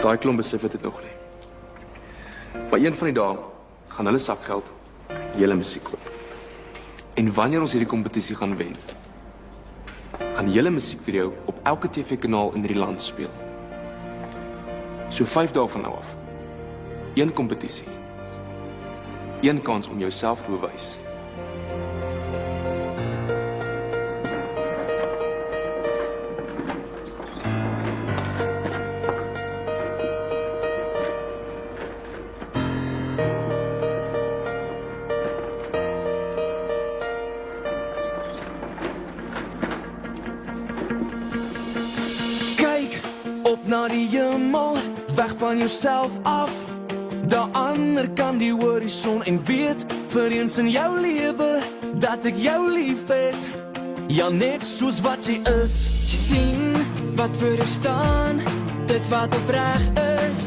Daai klomp besef dit nog nie. Maar een van die dae gaan hulle sakgeld julle musiek koop. En wanneer ons hierdie kompetisie gaan wen, gaan julle musiekvideo op elke TV-kanaal in hierdie land speel. So 5 dae van nou af. Een kompetisie. Een kans om jouself te bewys. Kyk op na die hemel, weg van jouself af. Daar ander kan die horison en weet vir eens in jou lewe dat ek jou lief het. Ja, net soos wat jy is. Jy sien wat voor jou staan, dit wat opreg is,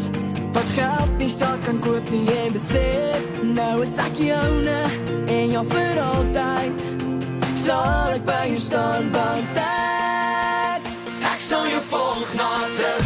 wat geld nie sal kan koop nie en besef. Nou is ek joune en jou vir altyd. Sal ek by jou staan, want ek Ek sal jou volg na terug.